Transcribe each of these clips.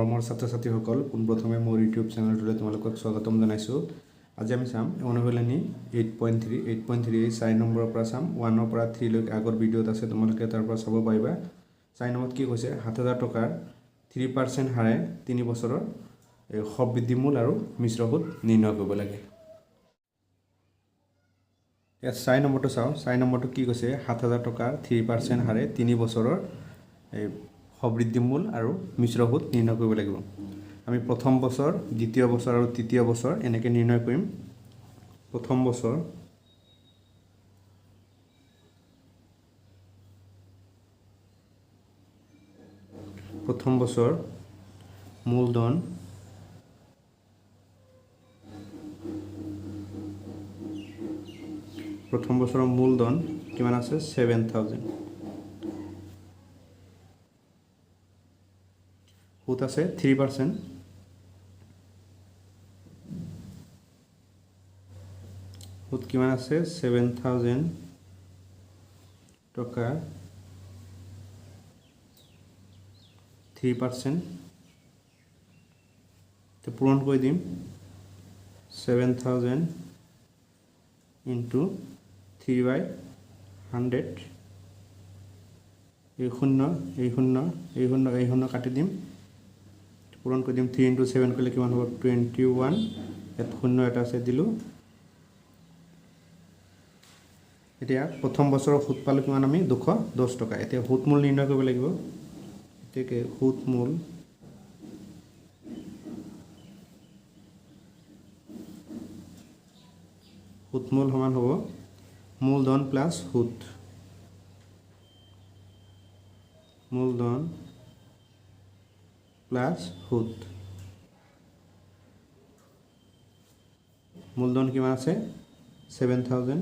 মৰমৰ ছাত্ৰ ছাত্ৰীসকল পোনপ্ৰথমে মোৰ ইউটিউব চেনেলটোলৈ তোমালোকক স্বাগতম জনাইছোঁ। আজি আমি চাম অনুশীলনী 8.3 4 নম্বৰৰ পৰা চাম 1 পৰা 3 লৈকে আগৰ ভিডিঅ'ত আছে, তোমালোকে তাৰ পৰা চাব পাৰিবা। 4 নম্বৰত কি কৈছে 7000 টকাৰ 3% হাৰে 3 বছৰৰ সবৃদ্ধি মূল আৰু মিশ্ৰ সুদ নিৰ্ণয় কৰিব লাগে। ইয়াত 4 নম্বৰটো চাওঁ। 4 নম্বৰটো কি কৈছে 7000 টকাৰ 3% হাৰে 3 বছৰৰ সবৃদ্ধি মূল আৰু মিশ্ৰ সুদ নিৰ্ণয় কৰিব লাগিব। আমি প্ৰথম বছৰ, দ্বিতীয় বছৰ আৰু তৃতীয় বছৰ এনেকৈ নিৰ্ণয় কৰিম। প্ৰথম বছৰ মূলধন কিমান আছে 7000, সুদ আছে 3%, সুদ কিমান আছে 7000 টকা 3%, তো পূৰণ কৰি দিম 7000 ইনটু 3/100, এই শূন্য কাটি দিম, পূৰণ কৰি দিম 3 ইনটু 7 কৰিলে কিমান হ'ব 21, ইয়াত শূন্য এটা আছে দিলোঁ। এতিয়া প্ৰথম বছৰৰ সুদ পালোঁ কিমান আমি 210 টকা। এতিয়া সুদ মূল নিৰ্ণয় কৰিব লাগিব। গতিকে সুদ মূল সমান হ'ব মূলধন প্লাছ সুদ, মূলধন কিমান আছে 7000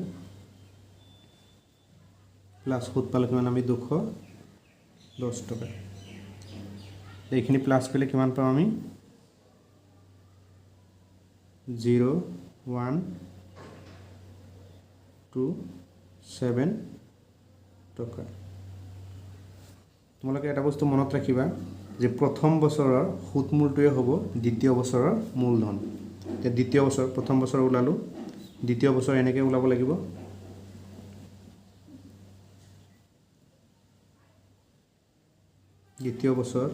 প্লাছ সুদ পালোঁ কিমান আমি 210 টকা। এইখিনি প্লাছ কৰিলে কিমান পাম আমি 0127 টকা। তোমালোকে এটা বস্তু মনত ৰাখিবা যে প্ৰথম বছৰৰ সুদ মূলটোৱে হ'ব দ্বিতীয় বছৰৰ মূলধন। এতিয়া প্ৰথম বছৰ ওলালোঁ, দ্বিতীয় বছৰ এনেকৈ ওলাব লাগিব। দ্বিতীয় বছৰ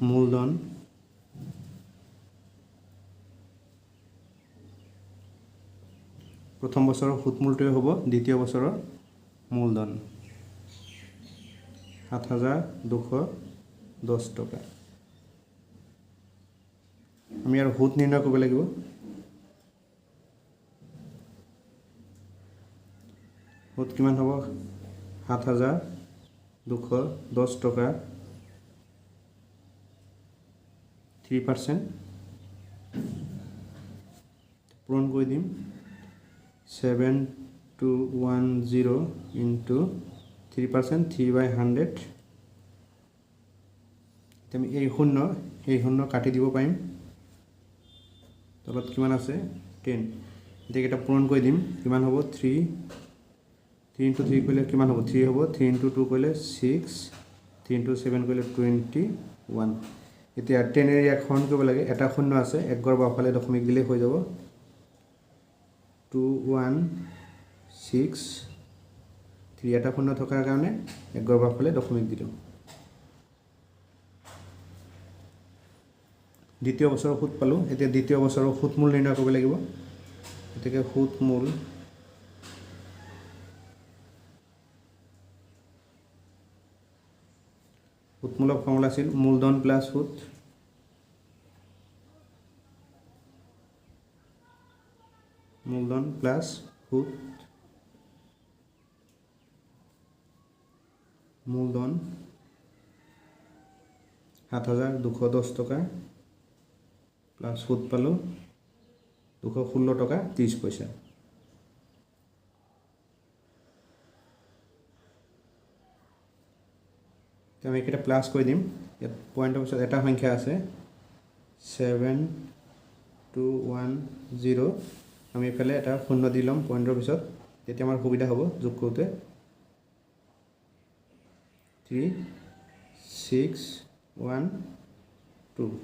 মূলধন প্ৰথম বছৰৰ সুদ মূলটোৱে হ'ব দ্বিতীয় বছৰৰ মূলধন 7210 টকা। আমি আৰু সুদ নিৰ্ণয় কৰিব লাগিব। সুদ কিমান হ'ব 7210 টকা 3%, পূৰণ কৰি দিম 7210 ইনটু 3%, 3/100। আমি এই শূন্য কাটি দিব পাৰিম, তলত কিমান আছে 10। এতিয়া এটা পূৰণ কৰি দিম কিমান হ'ব 3 ইনটু 3 কৰিলে কিমান হ'ব 3 হ'ব, 3 ইনটু 2 কৰিলে 6, 3 ইনটু 7 কৰিলে 21। এতিয়া 10 ইয়াক হৰণ কৰিব লাগে, এটা শূন্য আছে, এক গড় বাওঁফালে দশমিক দিলেই হৈ যাব 216, এটা শূন্য থকাৰ কাৰণে এক গড় বাওঁফালে দশমিক দিলোঁ। দ্বিতীয় বছৰৰ সুদ পালোঁ। এতিয়া দ্বিতীয় বছৰৰ সুদ মূল নিৰ্ণয় কৰিব লাগিব। গতিকে সুদ মূলক ফৰ্মুলা আছিল মূলধন প্লাছ সুদ, মূলধন 7210 টকা প্লাছ সুদ পালোঁ 216 টকা 30 পইচা। আমি এইকেইটা প্লাছ কৰি দিম। ইয়াত পইণ্টৰ পিছত এটা সংখ্যা আছে 7210, আমি এইফালে এটা শূন্য দি ল'ম পইণ্টৰ পিছত, তেতিয়া আমাৰ সুবিধা হ'ব যোগ কৰোঁতে। 3 6 1 2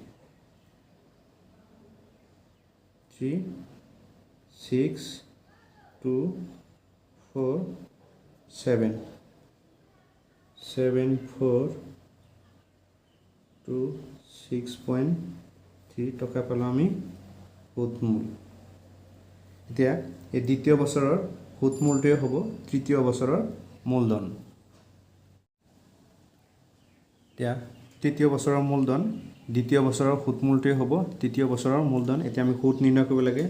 3 6 2 4 7 7 4 2 6.3 টকা পালো আমি সুতমূল এতিয়া এই দ্বিতীয় বছৰৰ সুতমূলটোৱে হ'ব তৃতীয় বছৰৰ মূলধন এতিয়া তৃতীয় বছৰৰ মূলধন দ্বিতীয় বছৰৰ সুতমূলটোৱে হ'ব তৃতীয় বছৰৰ মূলধন এতিয়া আমি সুত নিৰ্ণয় কৰিব লাগে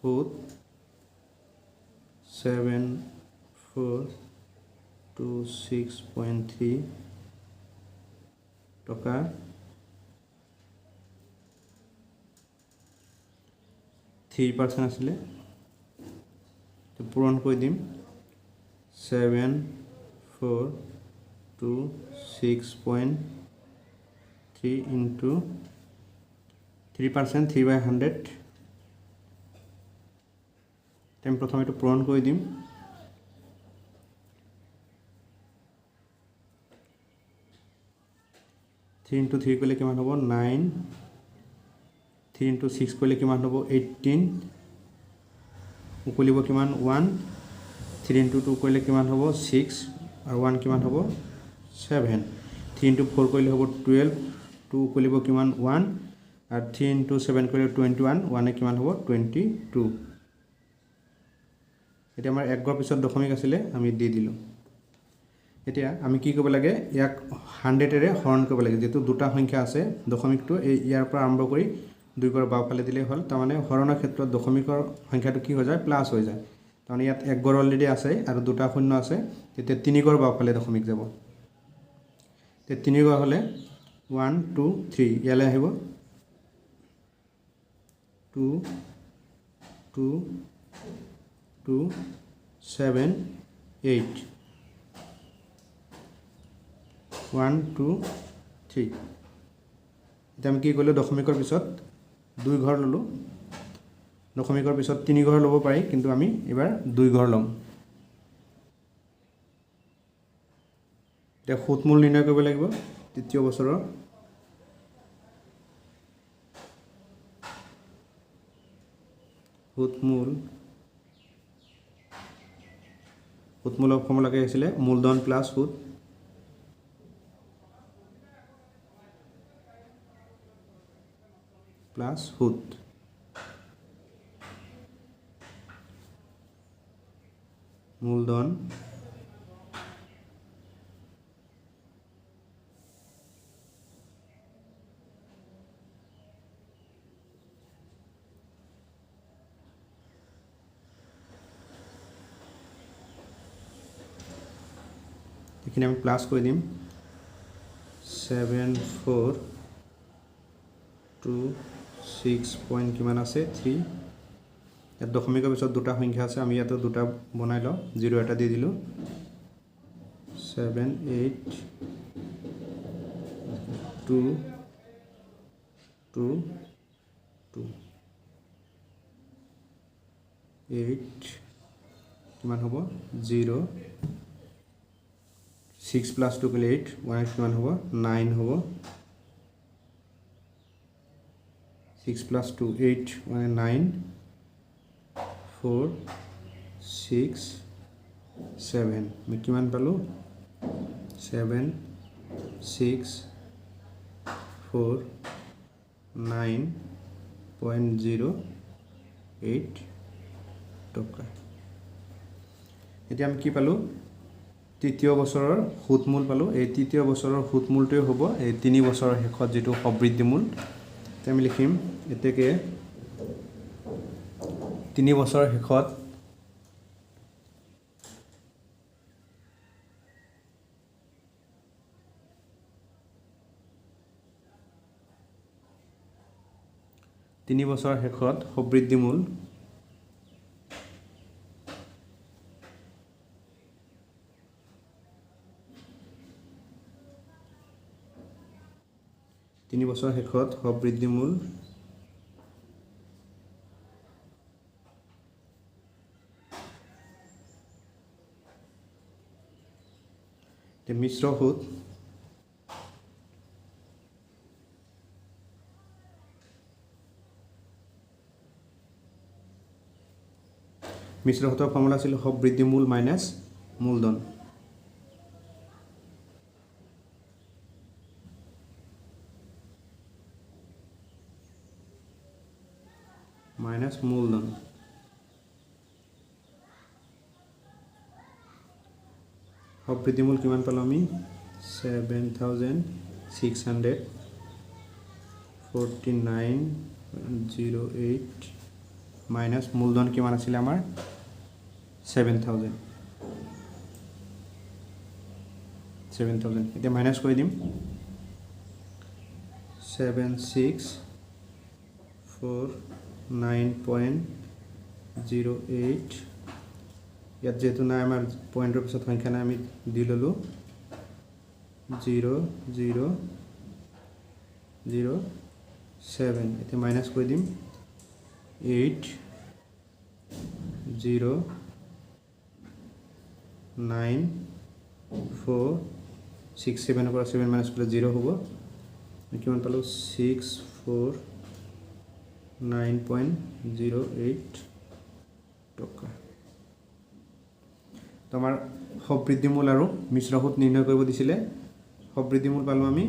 সুত 7426.3 টকা 3% আছিলে পূৰণ কৰি দিম 7426.3 into 3% 3/100 আমি প্ৰথমে এইটো পূৰণ কৰি দিম 3 into 3 কৰিলে কিমান হ'ব 9 3 into 6 কৰিলে কিমান হ'ব 18 উকলিব কিমান 1 3 into 2 কৰিলে কিমান হ'ব 6 আৰু 1 কিমান হ'ব 7 3 into 4 কৰিলে হ'ব 12 2 উকলিব কিমান 1 আৰু 3 into 7 কৰিলে 21 1 কিমান হ'ব 22 এতিয়া আমাৰ এক গড় পিছত দশমিক আছিলে আমি দি দিলোঁ এতিয়া আমি কি কৰিব লাগে ইয়াক 100 এৰে হৰণ কৰিব লাগে যেটো দুটা সংখ্যা আছে দশমিকটো এই ইয়াৰ পৰা আৰম্ভ কৰি দুই গড় বাওফালে দিলে হ'ল তাৰ মানে হৰণৰ ক্ষেত্ৰত দশমিকৰ সংখ্যাটো কি হৈ যায় প্লাস হৈ যায় তাৰ মানে ইয়াত এক গড় অলৰেডি আছে আৰু দুটা শূন্য আছে তেতিয়া তিনি গড় বাওফালে দশমিক যাব তে তিনি গড় হলে 1 2 3 ইয়ালে আহিব 2 2 2 7 8 1 2 3 এতিয়া আমি কি কৰিলোঁ দশমিকৰ পিছত দুই ঘৰ ললোঁ দশমিকৰ পিছত তিনি ঘৰ ল'ব পাৰি কিন্তু আমি এবাৰ দুই ঘৰ ল'ম এতিয়া সুতমূল নিৰ্ণয় কৰিব লাগিব তৃতীয় বছৰৰ সুতমূলৰ ফৰ্মুলাকে আহিছিলে মূলধন প্লাস সুত প্লাস সুত মূলধন এখানে আমি প্লাস করে দিম 7426 পয়েন্ট কিমান আছে 3 ইয়াত দশমিকৰ পিছত দুটা সংখ্যা আছে আমি ইয়াতে দুটা বনাই লওঁ 0 এটা দি দিলোঁ 7 8 2 2 2 8 কিমান হ'ব 0 6 plus 2 के 8 1 किमान होगा 9 होगा 6 plus 2 8 1 9 4 6 7 मैं किमान पालो 7 6 4 9.08 टका এতিয়া আমি কি পালো তৃতীয় বছৰৰ সুতমূল পালো এই তৃতীয় বছৰৰ সুতমূলটোৱে হ'ব এই 3 বছৰৰ শেষত যেটো সবৃদ্ধি মূল আমি লিখিম এতেকে 3 বছৰৰ শেষত সবৃদ্ধি মূল 3 বছৰ শেষত সবৃদ্ধি মূল মিশ্ৰ সুত মিশ্ৰ সুতৰ ফৰ্মুলা আছিল হব বৃদ্ধিমূল মাইনাছ মূলধন মাইনাছ মূলধন হব বৃদ্ধিমূল কিমান পালো আমি 7649.08 মাইনাছ মূলধন কিমান আছিল আমাৰ 7000 এতিয়া মাইনাছ কৰি দিম 7649.08 ইয়াত যেহেতু নাই আমাৰ পইণ্টৰ পিছত সংখ্যা নাই আমি দি ললোঁ 0007 এতিয়া মাইনাছ কৰি দিম 809,467 পৰা 7 মাইনাছ কৰিলে 0 হ'ব কিমান পালোঁ 649.08 টকা তো আমাৰ হব বৃদ্ধিমূল আৰু মিশ্ৰ সুত নিৰ্ণয় কৰিব দিছিলে হব বৃদ্ধিমূল পালোঁ আমি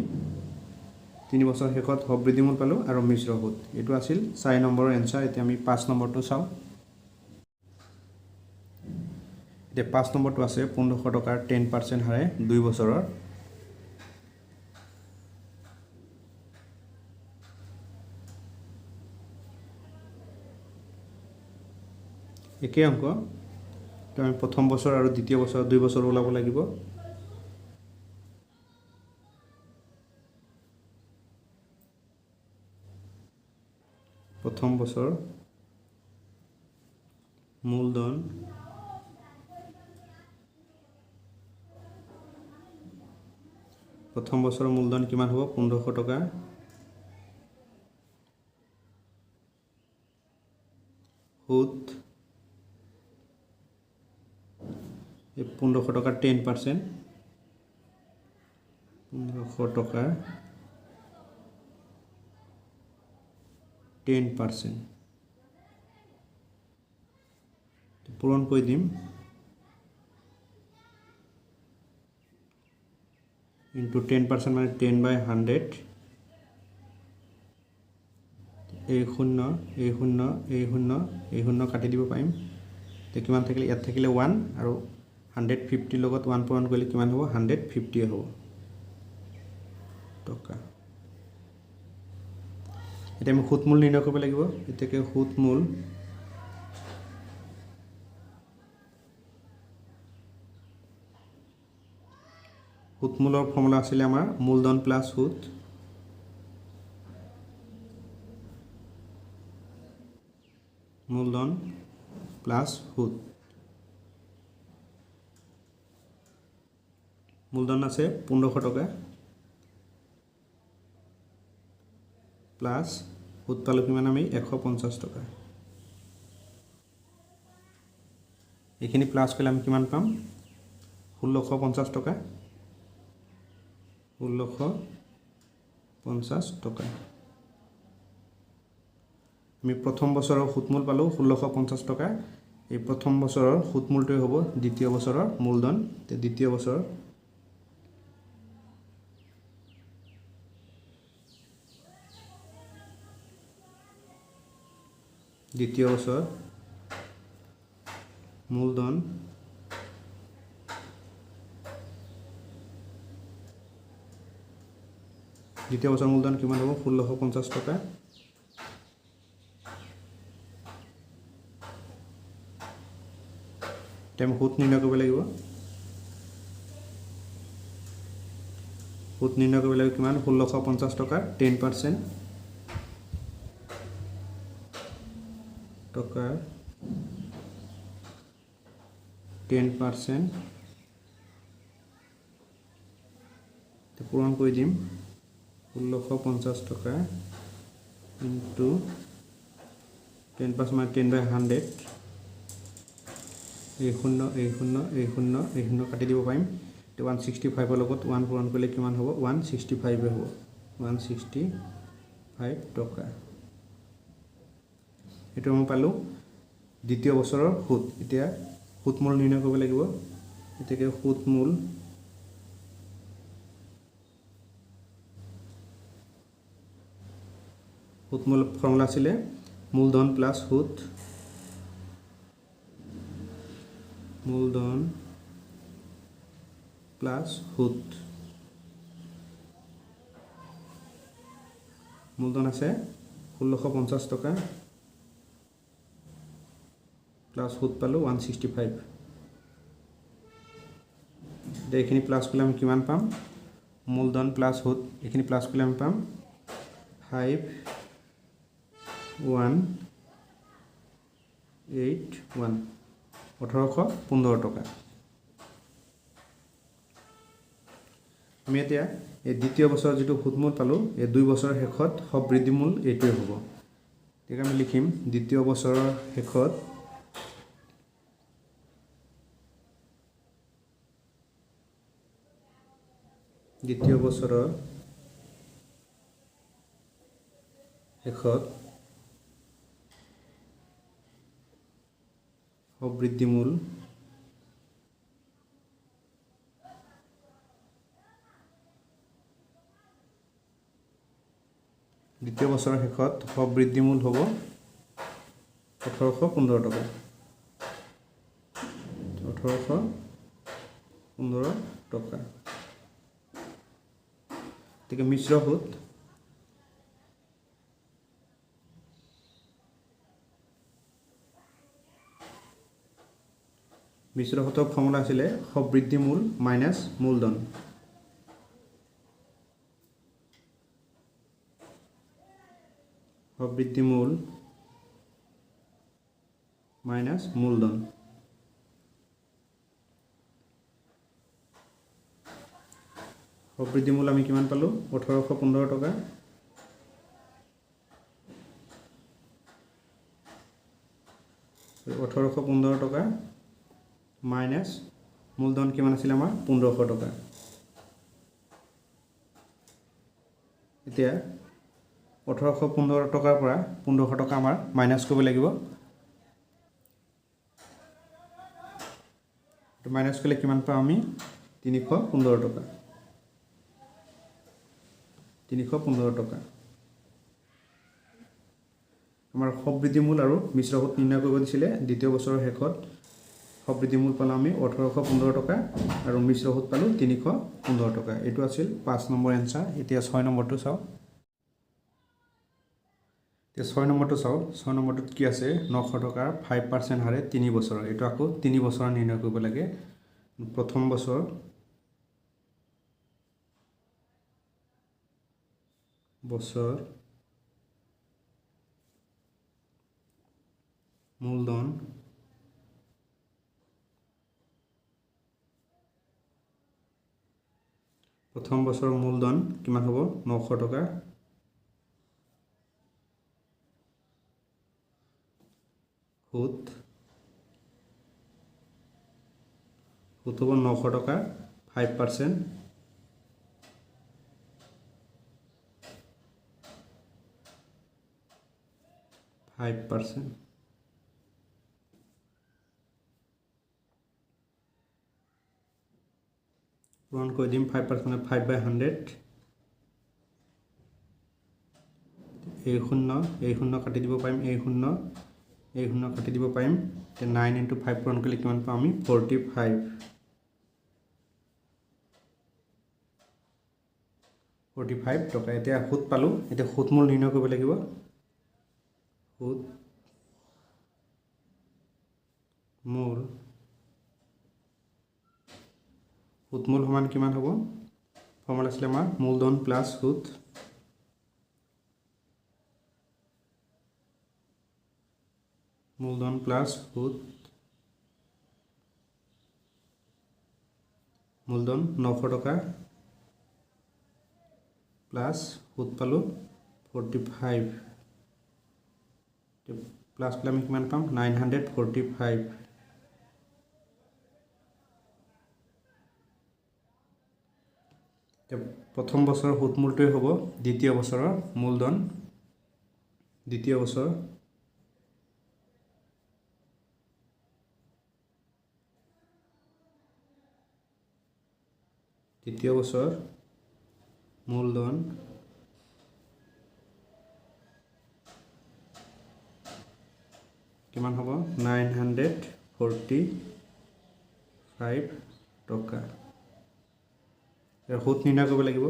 3 বছৰ শেষত হব বৃদ্ধিমূল পালোঁ আৰু মিশ্ৰ সুত এইটো আছিল 4 নম্বৰৰ এনসাৰ এতিয়া আমি 5 নম্বৰটো চাওঁ এতিয়া 5 নম্বৰটো আছে 1500 টকাৰ 10% হাৰে 2 বছৰৰ একে অংক তো আমি প্ৰথম বছৰ আৰু দ্বিতীয় বছৰ 2 বছৰ ওলাব লাগিব প্ৰথম বছৰ মূলধন প্ৰথম বছৰৰ মূলধন কিমান হ'ব 1500 টকা সুত 1500 টকাৰ 10% 1500 টকাৰ 10% পূৰণ কৰি দিম ইনটু 10% মানে 10/100 এই শূন্য কাটি দিব পাৰিম তো কিমান থাকিলে ইয়াত থাকিলে 1 আৰু 150 লগত 1 পূৰণ কৰিলে কিমান হ'ব 150 হ'ব টকা এতিয়া আমি সুতমূল নিৰ্ণয় কৰিব লাগিব এতিয়াকে সুতমূলৰ ফৰ্মুলা আছিল আমাৰ মূলধন প্লাস সুত মূলধন প্লাস সুত মূলধন আছে 1500 টকা প্লাস সুত পালো কিমান আমি 150 টকা এইখিনি প্লাস কৰিলে আমি কিমান পাম 1650 টকা 1650 টকা আমি প্ৰথম বছৰৰ সুতমূল পালো 1650 টকা এই প্ৰথম বছৰৰ সুতমূলটোই হ'ব দ্বিতীয় বছৰৰ মূলধন তে দ্বিতীয় বছৰ মূলধন দ্বিতীয় বছৰ মূলধন কিমান হ'ব 1650 টকা তেম সুত নিৰ্ণয় কৰিব লাগিব কিমান 1650 টকাৰ 10% টকাৰ 10% পূৰণ কৰি দিম 1650 টকা ইনটু 10% মানে 10/100 এই শূন্য কাটি দিব পাৰিম তো 165 লগত 1 পূৰণ কৰিলে কিমান হ'ব 165 হ'ব 165 টকা এটো মই পালো দ্বিতীয় বছৰৰ সুদ এতিয়া সুদমূল নিৰ্ণয় কৰিব লাগিব এতেকে সুদমূল ফৰ্মুলা আছিল মূলধন প্লাস সুদ মূলধন প্লাস সুদ মূলধন আছে 1650 টকা প্লাস সুদ পালো 165 এইখিনি প্লাস করলে আমি কিমান পাম মূলধন প্লাস সুদ এইখিনি প্লাস করলে আমি পাম 5181 1815 টকা আমি এতিয়া এই দ্বিতীয় বছৰৰ যেটো সুদমূল পালো এই 2 বছৰৰ শেষত সবৃদ্ধিমূল এইটোই হ'ব ঠিক আমি লিখিম দ্বিতীয় বছৰৰ শেষত দ্বিতীয় বছৰৰ শেষত সবৃদ্ধিমূল দ্বিতীয় বছৰৰ শেষত সবৃদ্ধিমূল হ'ব 1815 টকা 1815 টকা ঠিক মিশ্ৰ সুদ মিশ্ৰ সুদৰ ফৰ্মুলা আছিল সবৃদ্ধিমূল মাইনাস মূলধন সবৃদ্ধিমূল মাইনাস মূলধন সবৃদ্ধিমূল আমি কিমান পালো 1815 টকা 1815 টকা মাইনাস মূলধন কিমান আছিল আমাৰ 1500 টকা এতিয়া 1815 টকাৰ পৰা 1500 টকা আমাৰ মাইনাস কৰিব লাগিব তো মাইনাস কৰিলে কিমান পাম আমি 315 টকা 315 টকা আমাৰ সবৃদ্ধিমূল আৰু মিশ্ৰ সুদ নিৰ্ণয় কৰিব দিছিলে দ্বিতীয় বছৰৰ শেষত সবৃদ্ধিমূল পালো আমি 1815 টকা আৰু মিশ্ৰ সুদ পালো 315 টকা এটো আছিল 5 নম্বৰ এনসাৰ এতিয়া 6 নম্বৰটো চাও এতিয়া 6 নম্বৰটো চাও 6 নম্বৰটোত কি আছে 900 টকাৰ 5% হাৰে 3 বছৰৰ এটো আকৌ 3 বছৰৰ নিৰ্ণয় কৰিব লাগে প্ৰথম বছৰ মূলধন প্ৰথম বছৰৰ মূলধন কিমান হ'ব 900 টকা সুদ হ'ব 900 টকা 5% পূৰণ কৰি দিম 5% 5/100 এই শূন্য কাটি দিব পাৰিম এই শূন্য কাটি দিব পাৰিম 9 * 5 পূৰণ কৰিলে কিমান পাম আমি 45 টকা এতিয়া সুদ পালো এতিয়া সুদমূল নিৰ্ণয় কৰিব লাগিব সুদমূল সমান কিমান হ'ব ফৰ্মুলা আছিল আমাৰ মূলধন প্লাস সুদ মূলধন প্লাস সুদ মূলধন 900 টকা প্লাস সুদ পালো 45 প্লাস করলে আমি কিমান পাম 945 প্ৰথম বছৰৰ সুতমূলটোৱে হ'ব দ্বিতীয় বছৰৰ মূলধন, দ্বিতীয় বছৰ মূলধন কিমান হ'ব 945 টকা। সুত নিৰ্ণয় কৰিব লাগিব।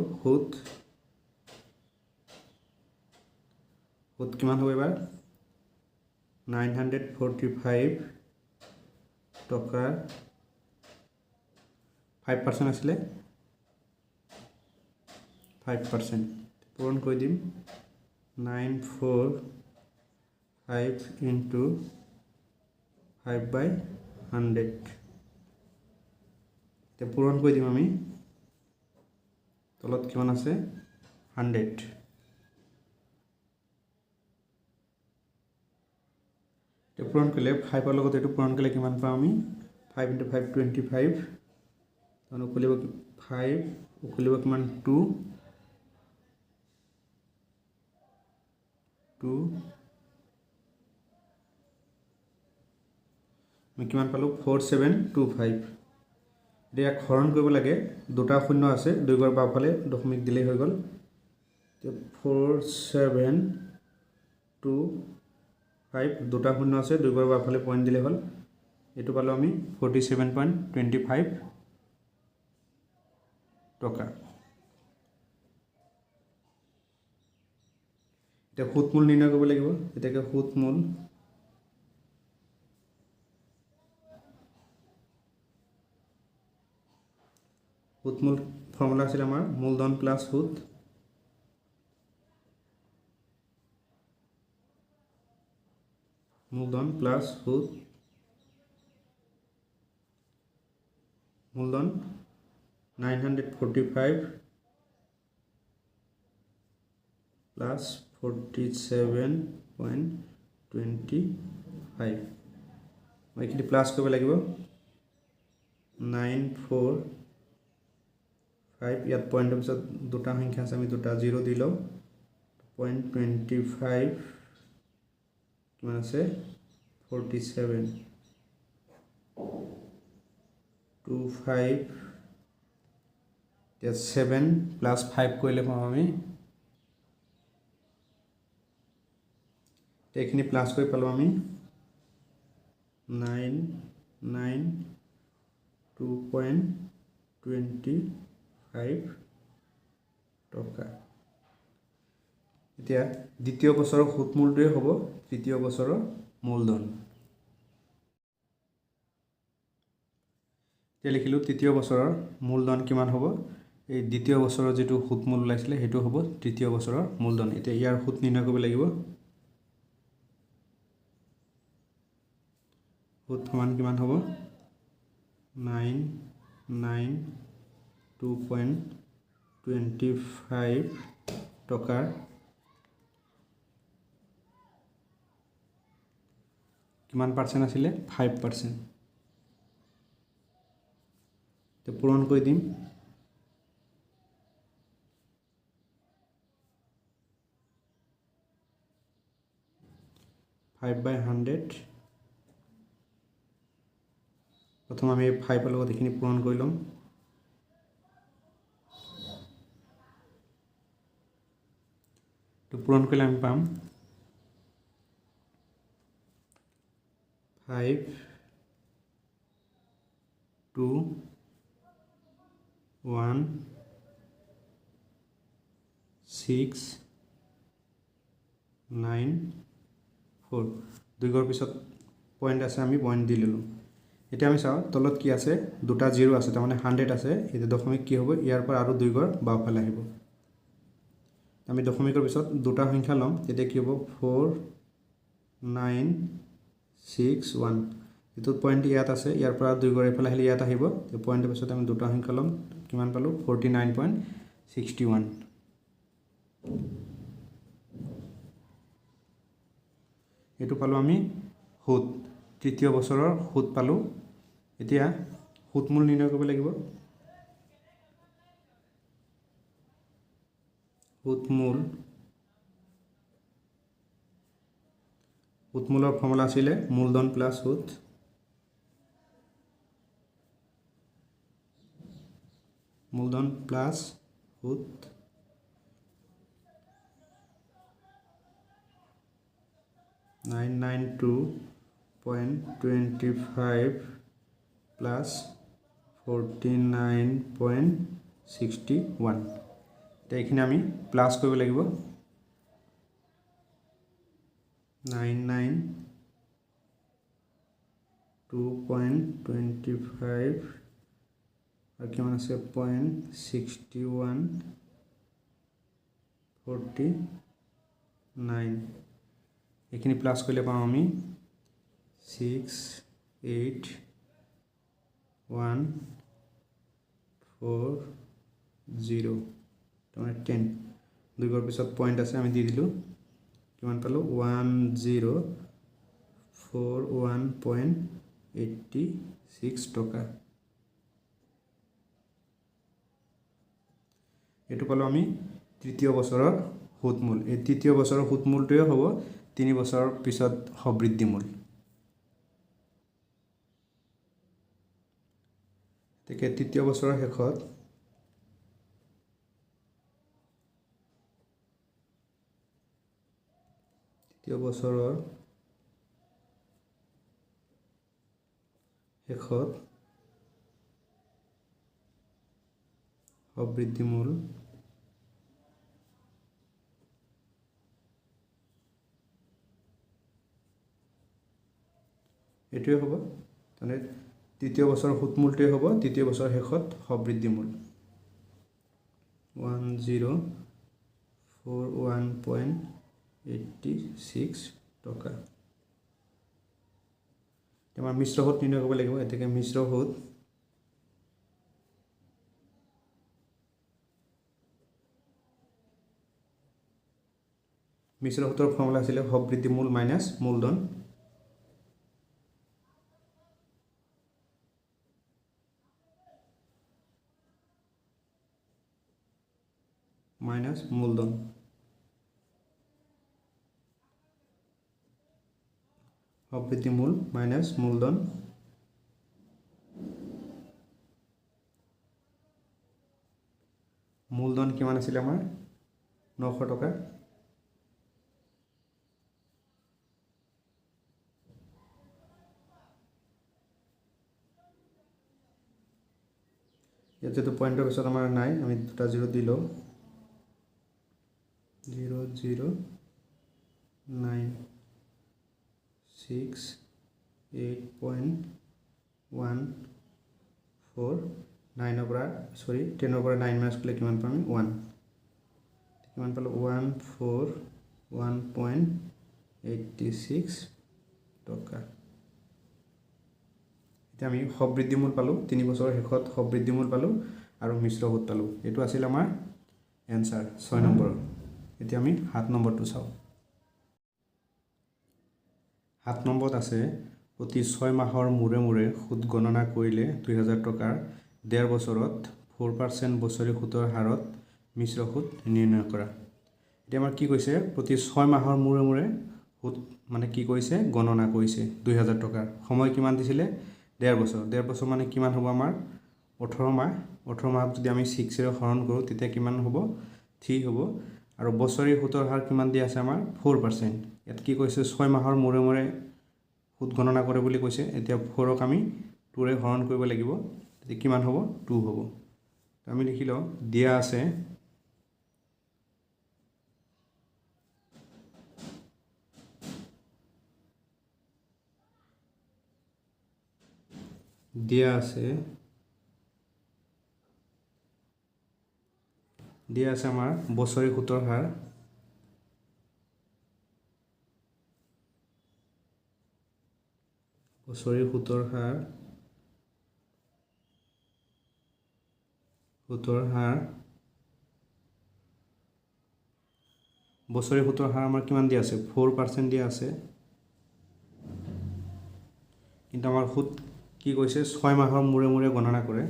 সুত কিমান হ'ব এবাৰ 945 টকাৰ 5% আছিলে 5% পূৰণ কৰি দিম 945 ইনটু 5/100 এতিয়া পূৰণ কৰি দিম আমি তলত কিমান আছে 100 এতিয়া পূৰণ কৰিলে 5ৰ লগত এইটো পূৰণ কৰিলে কিমান পাম আমি 5 ইনটু 5 25 তাৰমানে উকলিব 5 উকলিব কিমান 2 আমি কিমান পালোঁ 4725 এতিয়া ইয়াক হৰণ কৰিব লাগে দুটা শূন্য আছে দুই ঘৰ বাওঁফালে দশমিক দিলেই হৈ গ'ল 4725 দুটা শূন্য আছে দুই ঘৰ বাওঁফালে পইণ্ট দিলেই হ'ল এইটো পালোঁ আমি 47.25 টকা। এতিয়া সুতমূল নিৰ্ণয় কৰিব লাগিব এতিয়াকে সুতমূল ফৰ্মুলা আছিল আমাৰ মূলধন প্লাছ সুত মূলধন 945 প্লাছ 47.25 এইখিনি প্লাছ কৰিব লাগিব 945 ইয়াত পইণ্টৰ পিছত দুটা সংখ্যা আছে আমি দুটা 0 দি লওঁ 0.25 কিমান আছে 47.25 এতিয়া 7 প্লাছ 5 কৰিলে পাম আমি এইখিনি প্লাছ কৰি পালোঁ আমি 992.25 টকা। এতিয়া দ্বিতীয় বছৰৰ সুতমূলটোৱে হ'ব তৃতীয় বছৰৰ মূলধন। এতিয়া লিখিলোঁ তৃতীয় বছৰৰ মূলধন কিমান হ'ব এই দ্বিতীয় বছৰৰ যিটো সুতমূল ওলাইছিলে সেইটো হ'ব তৃতীয় বছৰৰ মূলধন। এতিয়া ইয়াৰ সুত নিৰ্ণয় কৰিব লাগিব সুত সমান কিমান হ'ব 992.25 টকাৰ কিমান পাৰ্চেণ্ট আছিলে 5%। এতিয়া পূৰণ কৰি দিম 5/100 প্ৰথম আমি 5ৰ লগত এইখিনি পূৰণ কৰি ল'ম পূৰণ কৰিলে আমি পাম 5 2 1 6 9 4 দুই ঘৰ পিছত পইণ্ট আছে আমি পইণ্ট দি ল'লোঁ। এতিয়া আমি চাওঁ তলত কি আছে দুটা 0 আছে তাৰমানে 100 আছে এতিয়া দশমিক কি হ'ব ইয়াৰ পৰা আৰু দুই ঘৰ বাওঁফালে আহিব আমি দশমিকৰ পিছত দুটা সংখ্যা ল'ম তেতিয়া কি হ'ব 4 9 6 1 এইটো পইণ্ট ইয়াত আছে ইয়াৰ পৰা দুই ঘৰ এইফালে আহিলে ইয়াত আহিব পইণ্টৰ পিছত আমি দুটা সংখ্যা ল'ম কিমান পালোঁ 49.61 এইটো পালোঁ আমি সুত তৃতীয় বছৰৰ সুত পালোঁ। এতিয়া সুতমূল নিৰ্ণয় কৰিব লাগিব সুতমূলৰ ফৰ্মুলা আছিলে মূলধন প্লাছ সুত। মূলধন প্লাছ সুত 992.25 প্লাছ 49.61। এইখিনি আমি প্লাছ কৰিব লাগিব। 992.25 আৰু কিমান আছে 0.6149। এইখিনি প্লাছ কৰিলে পাম আমি 68,140। তাৰমানে 10 দুইৰ পিছত পইণ্ট আছে আমি দি দিলোঁ। কিমান পালোঁ 1041.86 টকা। এইটো পালোঁ আমি তৃতীয় বছৰৰ সুতমূল। এই তৃতীয় বছৰৰ সুতমূলটোৱে হ'ব 3 বছৰৰ পিছত সবৃদ্ধি মূল। গতিকে তৃতীয় বছৰৰ শেষত সবৃদ্ধি মূল এইটোৱে হ'ব। মানে তৃতীয় বছৰৰ সুতমূলটোৱে হ'ব তৃতীয় বছৰৰ শেষত সবৃদ্ধি মূল 1041.86 টকা। আমাৰ মিশ্ৰ সুত নিৰ্ণয় কৰিব লাগিব। এতেকে মিশ্ৰ সুত ফৰ্মুলা আছিলে সবৃদ্ধি মূল মাইনাছ মূলধন। মাইনাছ মূলধন। সবৃদ্ধি মূল মাইনাছ মূলধন। মূলধন কিমান আছিলে আমাৰ 900 টকা। ইয়াত যেটো পইণ্টৰ পিছত আমাৰ নাই আমি দুটা জিৰ' দি লওঁ 0.968.149 10 পৰা 9 মাইনাছ কৰিলে কিমান পাম 1। কিমান পালোঁ 141.86 টকা। এতিয়া আমি সবৃদ্ধি মূল পালোঁ 3 বছৰৰ শেষত সবৃদ্ধি মূল পালোঁ আৰু মিশ্ৰ সুত পালোঁ। এইটো আছিল আমাৰ এনসাৰ 6 নম্বৰ। এতিয়া আমি 7 নম্বৰটো চাওঁ। 7 নম্বৰত আছে প্ৰতি 6 মাহৰ মূৰে মূৰে সুত গণনা কৰিলে 2000 টকাৰ 1.5 বছৰত 4% বছৰি সুতৰ হাৰত মিশ্ৰ সুত নিৰ্ণয় কৰা। এতিয়া আমাৰ কি কৈছে প্ৰতি 6 মাহৰ মূৰে মূৰে সুত মানে কি কৰিছে গণনা কৰিছে 2000 টকাৰ। সময় কিমান দিছিলে 1.5 বছৰ। 1.5 বছৰ মানে কিমান হ'ব আমাৰ 18 মাহ। 18 মাহক যদি আমি 6 ৰে হৰণ কৰোঁ তেতিয়া কিমান হ'ব 3 হ'ব। আৰু বছৰি সুতৰ হাৰ কিমান দিয়া আছে আমাৰ 4%। ইয়াত কি কৈছে 6 মাহৰ মূৰে মূৰে সুত গণনা কৰে বুলি কৈছে। এতিয়া 4ক আমি 2 ৰে হৰণ কৰিব লাগিব। তেতিয়া কিমান হ'ব 2 হ'ব। আমি লিখি লওঁ দিয়া আছে আমাৰ বছৰি সুতৰ হাৰ বছৰি সুতৰ হাৰ আমাৰ কিমান দিয়া আছে 4% দিয়া আছে। কিন্তু আমাৰ সুত কি কৈছে 6 মাহৰ মূৰে মূৰে গণনা কৰে।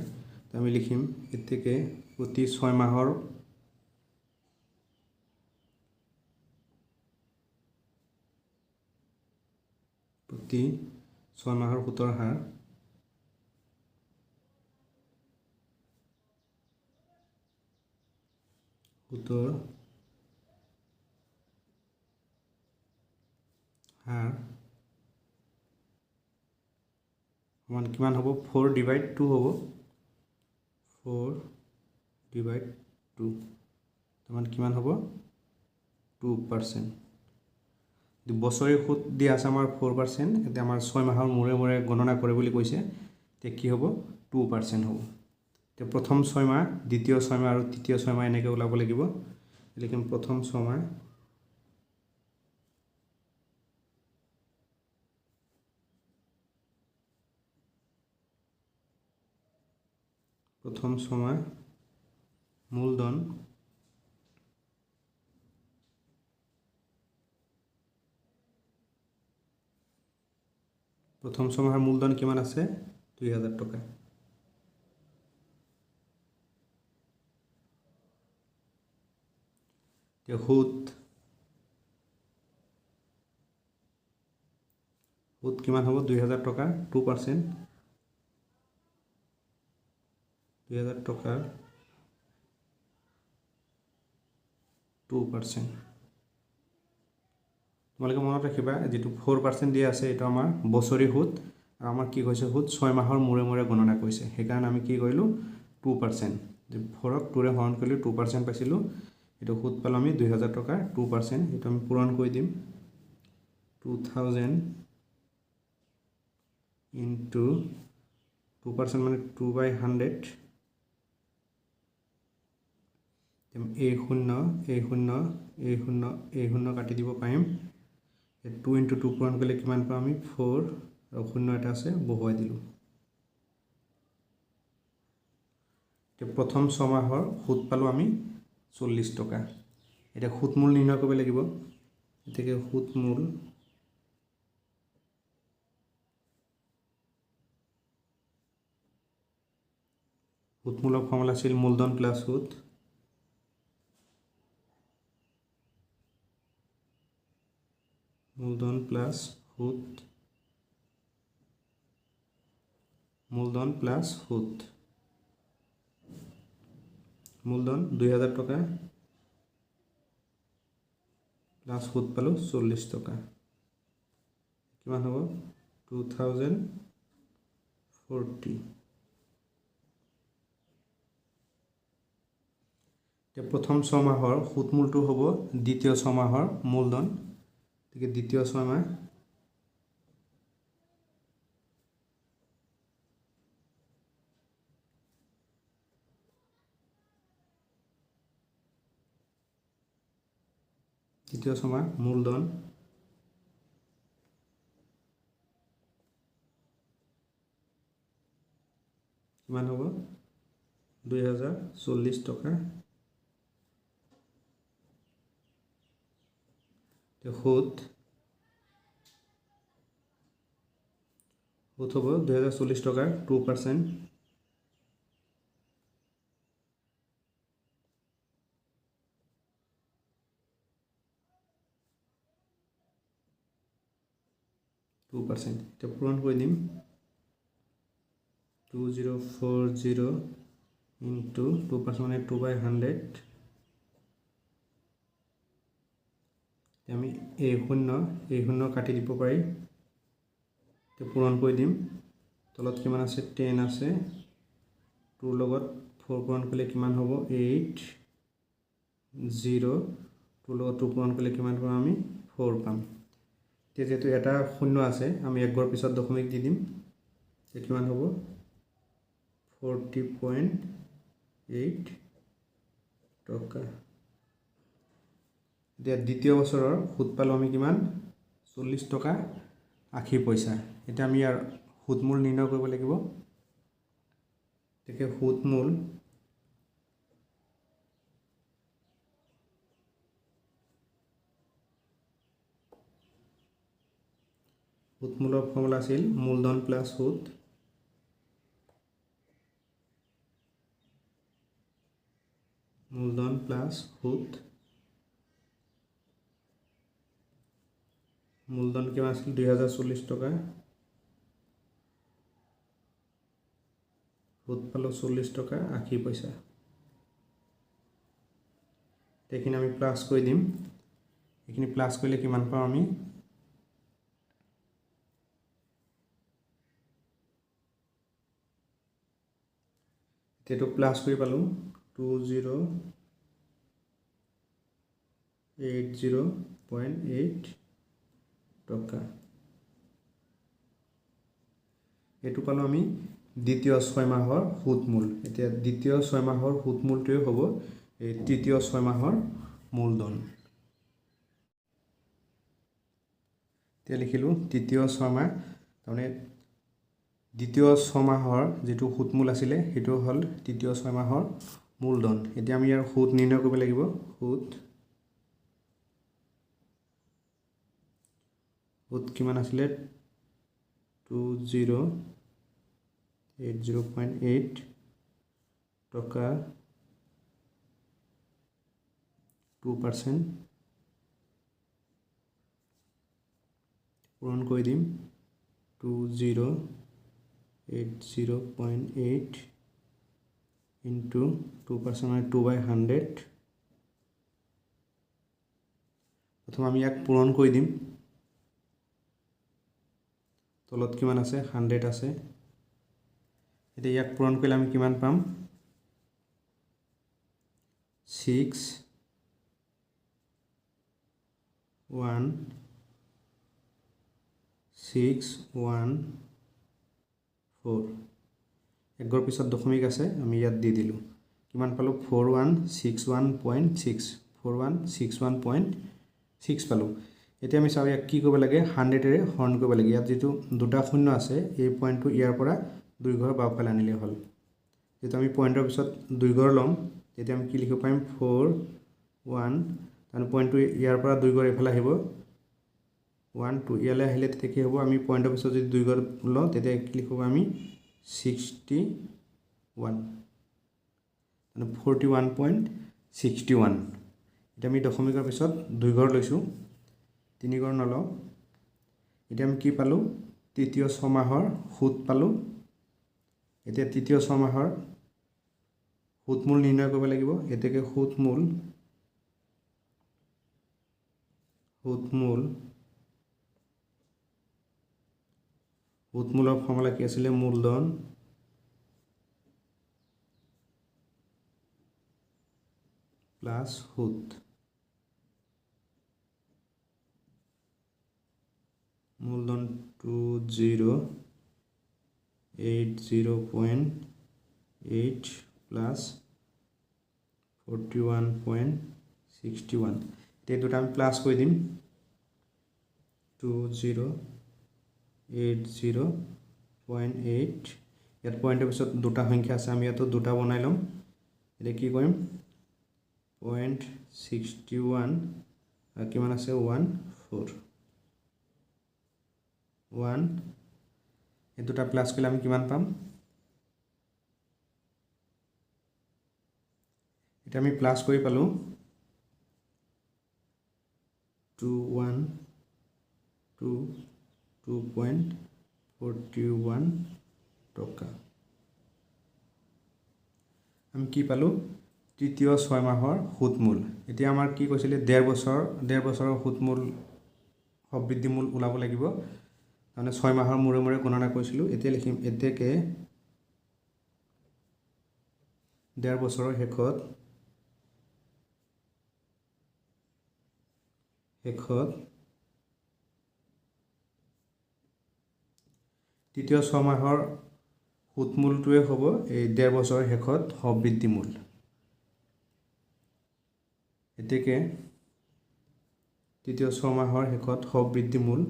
তো আমি লিখিম এতেকে প্ৰতি 6 মাহৰ কিস্তি 6 মাহৰ সুতৰ হাৰ সমান কিমান হ'ব 4/2 হ'ব 4/2 সমান কিমান হ'ব 2%। বছৰি সুত দিয়া আছে আমাৰ 4%, এতিয়া আমাৰ 6 মাহৰ মূৰে মূৰে গণনা কৰে বুলি কৈছে, তে কি হ'ব 2% হ'ব। তে প্ৰথম 6 মাহ, দ্বিতীয় 6 মাহ আৰু তৃতীয় 6 মাহ এনেকৈ ওলাব লাগিব। লিখিম প্ৰথম 6 মাহ, মূলধন প্ৰথম 6 মাহৰ মূলধন কিমান আছে 2000 টকা। সুত কিমান হ'ব 2000 টকাৰ 2%, 2000 টকাৰ 2%। তোমালোকে মনত ৰাখিবা যেটো 4% দিয়া আছে এটা আমাৰ বছৰি সুত, আৰু আমাৰ কি কৈছে সুত 6 মাহৰ মূৰে মূৰে গণনা কৰিছে, সেইকাৰণে আমি কি কৰিলো 2%, যে 4ক 2ৰে হৰণ কৰিলে 2% পাইছিলো, এটা সুত পালো আমি 2000 টকাৰ 2%, এটা আমি পূৰণ কৰি দিম 2000 into 2% মানে 2/100, এই শূন্য কাটি দিব পাৰিম, 2 into 2 পূৰণ কৰিলে কিমান পাম আমি 4, আৰু শূন্য এটা আছে বহুৱাই দিলোঁ। প্ৰথম 6 মাহৰ সুত পালোঁ আমি 40 টকা। এতিয়া সুতমূল নিৰ্ণয় কৰিব লাগিব, গতিকে সুতমূলৰ ফৰ্মুলা আছিল মূলধন প্লাছ সুত, মূলধন 2000 টকা প্লাছ সুত পালোঁ 40 টকা, কিমান হ'ব 2040। এতিয়া প্ৰথম 6 মাহৰ সুতমূলটো হ'ব দ্বিতীয় 6 মাহৰ মূলধন, গতিকে দ্বিতীয় 6 মাহ মূলধন কিমান হ'ব 2040 টকা, সুত হ'ব 2040 টকাৰ 2%, এতিয়া পূৰণ কৰি দিম 2040 into 2% মানে 2/100, আমি এই শূন্য কাটি দিব পাৰি, পূৰণ কৰি দিম, তলত কিমান আছে 10 আছে, 2 লগত 4 পূৰণ কৰিলে কিমান হ'ব 8, 0, 2 লগত 2 পূৰণ কৰিলে কিমান পাম আমি 4 পাম। এতিয়া যেহেতু এটা শূন্য আছে আমি একবাৰ পিছত দশমিক দি দিম, কিমান হ'ব 40.8 টকা। এতিয়া দ্বিতীয় বছৰৰ সুত পালোঁ আমি কিমান 40 টকা 80 পইচা। এতিয়া আমি ইয়াৰ সুতমূল নিৰ্ণয় কৰিব লাগিব, গতিকে সুতমূলৰ ফৰ্মুলা আছিল মূলধন প্লাছ সুত, মূলধন কিমান আছিল 2040 টকা, সুদ পালোঁ 40 টকা 80 পইচা। এইখিনি আমি প্লাছ কৰি দিম। এইখিনি প্লাছ কৰিলে কিমান পাম আমি, এতিয়াটো প্লাছ কৰি পালোঁ 2080.8 টকা। এইটো পালোঁ আমি দ্বিতীয় 6 মাহৰ সুদমূল। এতিয়া দ্বিতীয় 6 মাহৰ সুদমূলটোৱে হ'ব এই তৃতীয় 6 মাহৰ মূলধন। এতিয়া লিখিলোঁ তৃতীয় 6 মাহ, তাৰমানে দ্বিতীয় 6 মাহৰ যিটো সুদমূল আছিলে সেইটো হ'ল তৃতীয় 6 মাহৰ মূলধন। এতিয়া আমি ইয়াৰ সুদ নিৰ্ণয় কৰিব লাগিব। সুদ কিমান আছিলে 2080.8 টকা 2% পূৰণ কৰি দিম 2080.8 ইনটু 2% মানে 2/100। প্ৰথম আমি ইয়াক পূৰণ কৰি দিম। তলত কিমান আছে 100 আছে। এতিয়া ইয়াক পূৰণ কৰিলে আমি কিমান পাম 61614। একৰ পিছত দশমিক আছে, আমি ইয়াত দি দিলোঁ। কিমান পালোঁ 4161.6 4161.6 পালোঁ। এতিয়া আমি চাওঁ ইয়াক কি কৰিব লাগে 100ৰে হৰণ কৰিব লাগে। ইয়াত যিটো দুটা শূন্য আছে এই পইণ্টটো ইয়াৰ পৰা 2 ঘৰ বাওঁফালে আনিলে হ'ল। যেতিয়া আমি পইণ্টৰ পিছত 2 ঘৰ ল'ম তেতিয়া আমি কি লিখিব পাৰিম 41, তাৰমানে পইণ্টটো ইয়াৰ পৰা 2 ঘৰ এইফালে আহিব 1 2, ইয়ালৈ আহিলে তেতিয়া কি হ'ব আমি পইণ্টৰ পিছত যদি 2 ঘৰ লওঁ তেতিয়া কি লিখিব আমি 61, মানে 41.61। এতিয়া আমি দশমিকৰ পিছত 2 ঘৰ লৈছোঁ, 3 ঘৰ নলওঁ। এতিয়া আমি কি পালোঁ তৃতীয় 6 মাহৰ সুদ পালোঁ। এতিয়া তৃতীয় 6 মাহৰ সুদমূল নিৰ্ণয় কৰিব লাগিব। এতেকে সুদমূলৰ ফৰ্মুলা কি আছিলে মূলধন প্লাছ সুদ। মূলধন 2080.8 প্লাছ 41.61। এতিয়া দুটা আমি প্লাছ কৰি দিম 2080.8। ইয়াত পইণ্টৰ পিছত দুটা সংখ্যা আছে, আমি ইয়াতো দুটা বনাই ল'ম। এতিয়া কি কৰিম 0.61 আৰু কিমান আছে 1 এই দুটা প্লাছ কৰিলে আমি কিমান পাম। এতিয়া আমি প্লাছ কৰি পালোঁ 2.41 টকা। আমি কি পালোঁ তৃতীয় 6 মাহৰ সুদমূল। এতিয়া আমাৰ কি কৈছিলে 1.5 বছৰৰ সুদমূল সবৃদ্ধিমূল ওলাব লাগিব, তাৰমানে 6 মাহৰ মূৰে মূৰে গণনা কৰিছিলোঁ। এতিয়া লিখিম এতেকে 1.5 বছৰৰ শেষত তৃতীয় 6 মাহৰ সুদমূলটোৱে হ'ব এই 1.5 বছৰৰ শেষত সবৃদ্ধিমূল। এতেকে তৃতীয় 6 মাহৰ শেষত সবৃদ্ধিমূল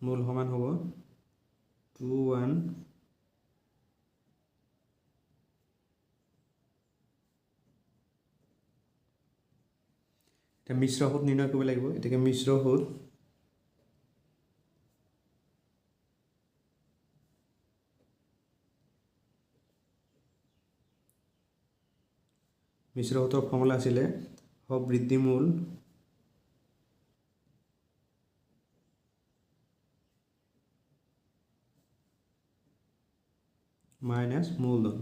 মূল সমান হ'ব 21 এতিয়া মিশ্ৰ সুদ নিৰ্ণয় কৰিব লাগিব। এতেকে মিশ্ৰ সুদ মিশ্ৰ সূত্ৰৰ ফৰ্মুলা আছিলে হৰ বৃদ্ধিমূল মাইনাছ মূলধন।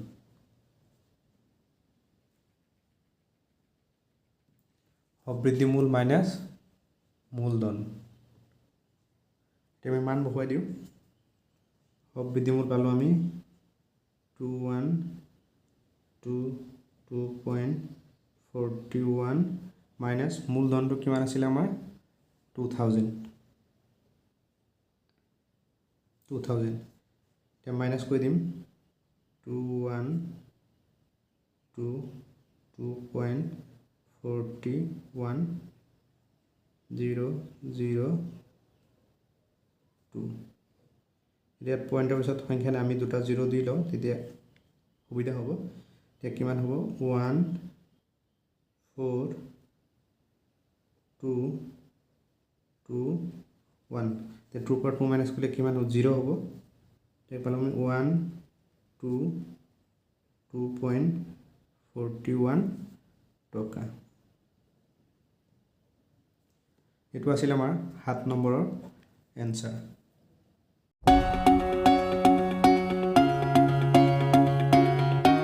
বৃদ্ধিমূল মাইনাছ মূলধন। এতিয়া আমি মান বহুৱাই দিওঁ। বৃদ্ধিমূল পালোঁ আমি 212.41 মাইনাছ মূলধনটো কিমান আছিলে আমাৰ 2000। এতিয়া মাইনাছ কৰি দিম 212.41,002। এতিয়া পইণ্টৰ পিছত সংখ্যা আমি দুটা 0 দি লওঁ তেতিয়া সুবিধা হ'ব। এতিয়া কিমান হ'ব 14221। এতিয়া 2 পৰা 2 মাইনাছ কৰিলে কিমান হ'ব 0 হ'ব। এতিয়া পালোঁ আমি 122.41 টকা। এইটো আছিল আমাৰ 7 নম্বৰৰ এনচাৰ।